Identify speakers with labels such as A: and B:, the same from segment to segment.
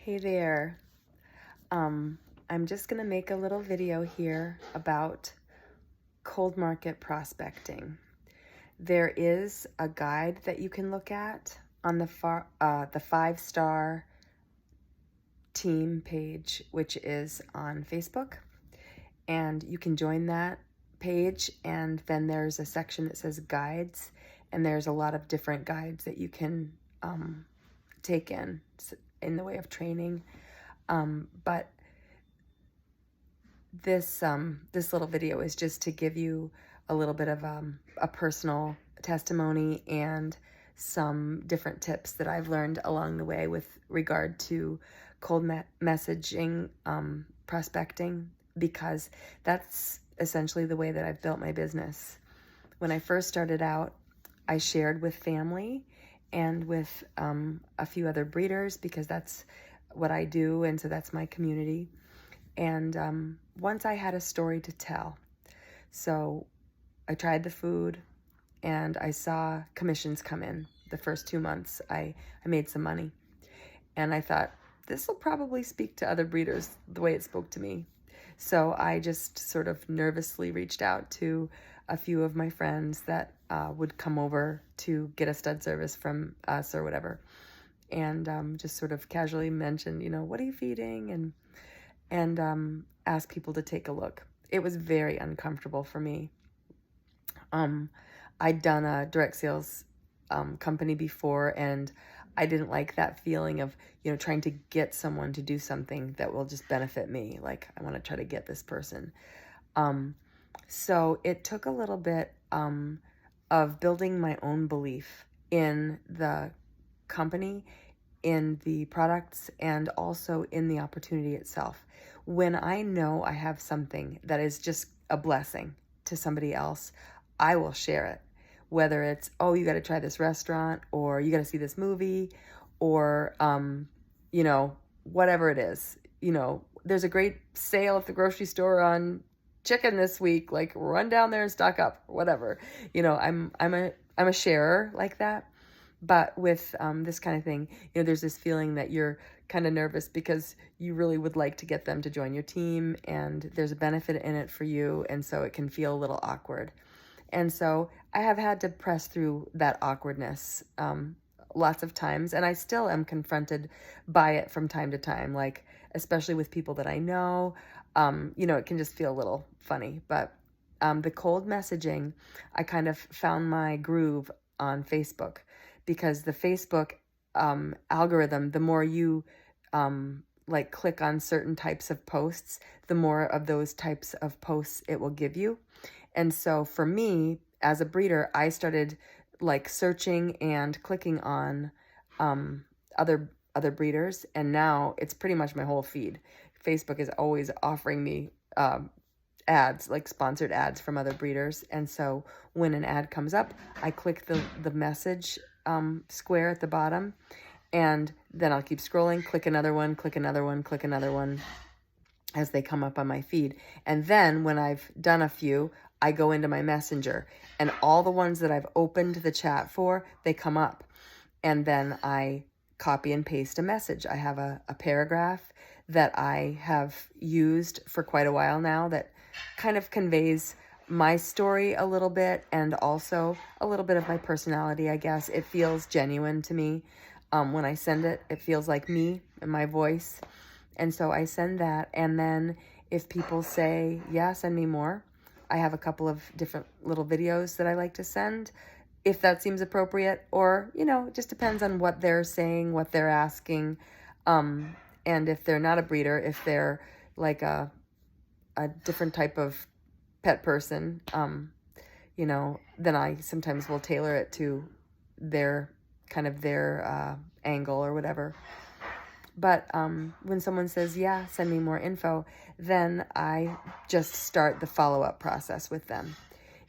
A: Hey there. I'm just gonna make a little video here about cold market prospecting. There is a guide that you can look at on the 5-star team page, which is on Facebook, and you can join that page. And then there's a section that says guides, and there's a lot of different guides that you can take in the way of training. But this little video is just to give you a little bit of a personal testimony and some different tips that I've learned along the way with regard to cold messaging prospecting, because that's essentially the way that I've built my business. When I first started out, I shared with family and with a few other breeders, because that's what I do, and so that's my community. And once I had a story to tell, so I tried the food and I saw commissions come in. The first 2 months, I made some money. And I thought, this will probably speak to other breeders the way it spoke to me. So I just sort of nervously reached out to a few of my friends that would come over to get a stud service from us or whatever. And just sort of casually mentioned, what are you feeding? And ask people to take a look. It was very uncomfortable for me. I'd done a direct sales company before, and I didn't like that feeling of, trying to get someone to do something that will just benefit me. Like, I want to try to get this person. So it took a little bit of building my own belief in the company, in the products, and also in the opportunity itself. When I know I have something that is just a blessing to somebody else, I will share it. Whether it's, oh, you got to try this restaurant, or you got to see this movie, or, whatever it is. There's a great sale at the grocery store on chicken this week, like run down there and stock up, whatever. I'm a sharer like that. But with this kind of thing, there's this feeling that you're kind of nervous because you really would like to get them to join your team, and there's a benefit in it for you, and so it can feel a little awkward. And so I have had to press through that awkwardness lots of times, and I still am confronted by it from time to time, like especially with people that I know. It can just feel a little funny. But the cold messaging, I kind of found my groove on Facebook, because the Facebook algorithm, the more you click on certain types of posts, the more of those types of posts it will give you. And so for me, as a breeder, I started searching and clicking on other breeders, and now it's pretty much my whole feed. Facebook is always offering me ads, like sponsored ads from other breeders. And so when an ad comes up, I click the message square at the bottom, and then I'll keep scrolling, click another one, click another one, click another one as they come up on my feed. And then when I've done a few, I go into my messenger, and all the ones that I've opened the chat for, they come up. And then I copy and paste a message. I have a paragraph that I have used for quite a while now that kind of conveys my story a little bit, and also a little bit of my personality, I guess. It feels genuine to me. When I send it, it feels like me and my voice. And so I send that, and then if people say, yeah, send me more, I have a couple of different little videos that I like to send, if that seems appropriate, or, it just depends on what they're saying, what they're asking. And if they're not a breeder, if they're like a different type of pet person, then I sometimes will tailor it to their angle or whatever. But when someone says, yeah, send me more info, then I just start the follow-up process with them.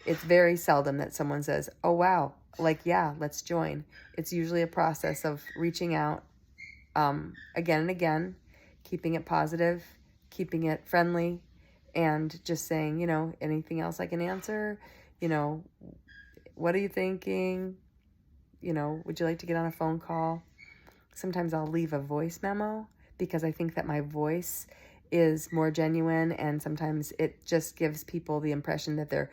A: It's very seldom that someone says, oh, wow, yeah, let's join. It's usually a process of reaching out again and again, keeping it positive, keeping it friendly, and just saying, anything else I can answer? What are you thinking? Would you like to get on a phone call? Sometimes I'll leave a voice memo, because I think that my voice is more genuine, and sometimes it just gives people the impression that they're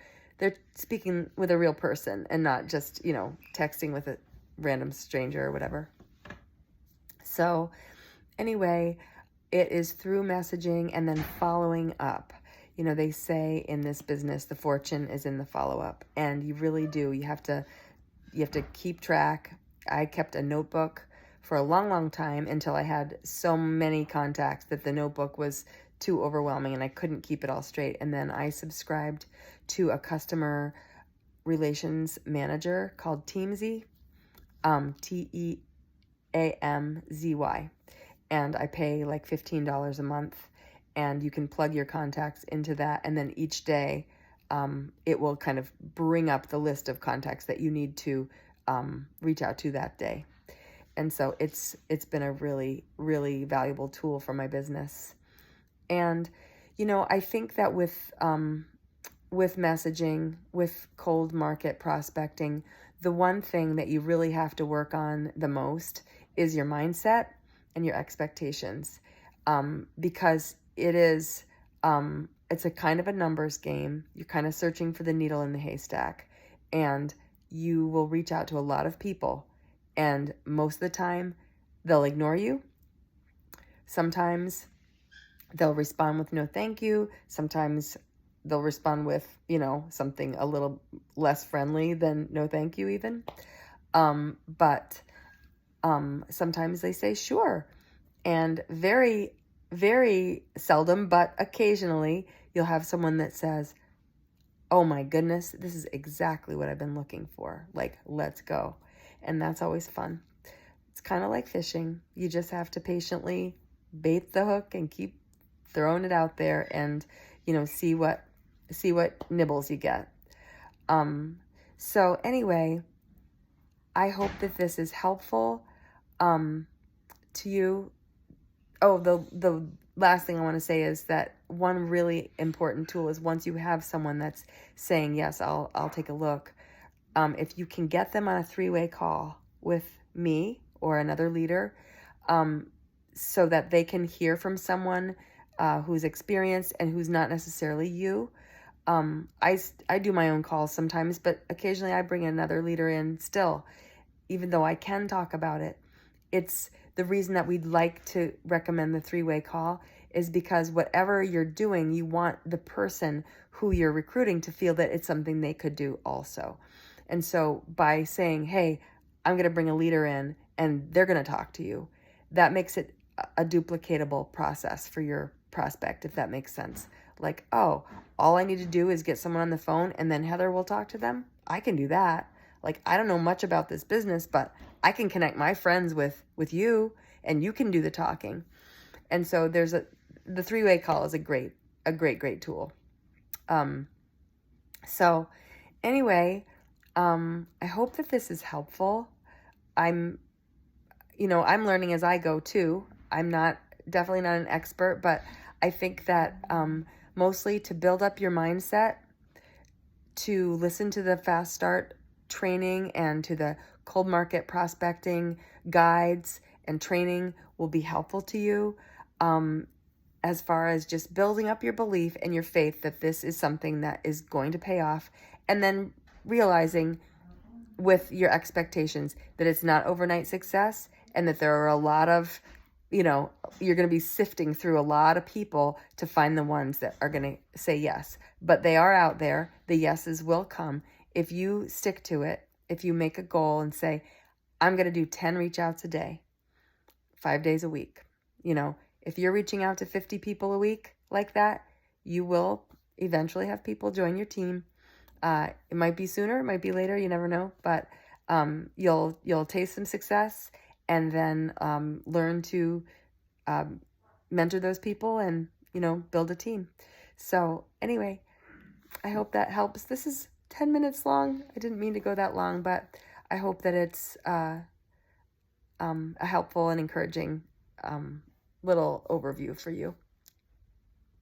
A: speaking with a real person and not just, texting with a random stranger or whatever. So anyway, it is through messaging and then following up. They say in this business, the fortune is in the follow-up, and you really do. You have to keep track. I kept a notebook for a long, long time until I had so many contacts that the notebook was too overwhelming and I couldn't keep it all straight. And then I subscribed to a customer relations manager called Teamzy, Teamzy, and I pay like $15 a month, and you can plug your contacts into that, and then each day it will kind of bring up the list of contacts that you need to reach out to that day. And so it's been a really, really valuable tool for my business. And, I think that with messaging, with cold market prospecting, the one thing that you really have to work on the most is your mindset and your expectations, because it is, it's a kind of a numbers game. You're kind of searching for the needle in the haystack, and you will reach out to a lot of people, and most of the time they'll ignore you. Sometimes they'll respond with no thank you. Sometimes they'll respond with, something a little less friendly than no thank you even. But sometimes they say sure. And very, very seldom, but occasionally, you'll have someone that says, oh my goodness, this is exactly what I've been looking for. Like, let's go. And that's always fun. It's kind of like fishing. You just have to patiently bait the hook and keep throwing it out there and, see what nibbles you get. So anyway, I hope that this is helpful to you. Oh, the last thing I want to say is that one really important tool is, once you have someone that's saying, yes, I'll take a look. If you can get them on a 3-way call with me or another leader, so that they can hear from someone who's experienced and who's not necessarily you. I do my own calls sometimes, but occasionally I bring another leader in still, even though I can talk about it. It's the reason that we'd like to recommend the 3-way call is because whatever you're doing, you want the person who you're recruiting to feel that it's something they could do also. And so by saying, hey, I'm going to bring a leader in and they're going to talk to you, that makes it a duplicatable process for your prospect, if that makes sense. Like, oh, all I need to do is get someone on the phone and then Heather will talk to them. I can do that. Like, I don't know much about this business, but I can connect my friends with you, and you can do the talking. And so the 3-way call is a great tool. So anyway, I hope that this is helpful. I'm learning as I go too. I'm definitely not an expert, but I think that mostly to build up your mindset, to listen to the Fast Start training and to the cold market prospecting guides and training will be helpful to you, as far as just building up your belief and your faith that this is something that is going to pay off, and then realizing with your expectations that it's not overnight success, and that there are a lot of, you're going to be sifting through a lot of people to find the ones that are going to say yes. But they are out there. The yeses will come. If you stick to it, if you make a goal and say, I'm going to do 10 reach outs a day, 5 days a week. If you're reaching out to 50 people a week like that, you will eventually have people join your team. It might be sooner, it might be later, you never know, but you'll taste some success, and then learn to mentor those people and, build a team. So anyway, I hope that helps. This is 10 minutes long. I didn't mean to go that long, but I hope that it's a helpful and encouraging little overview for you.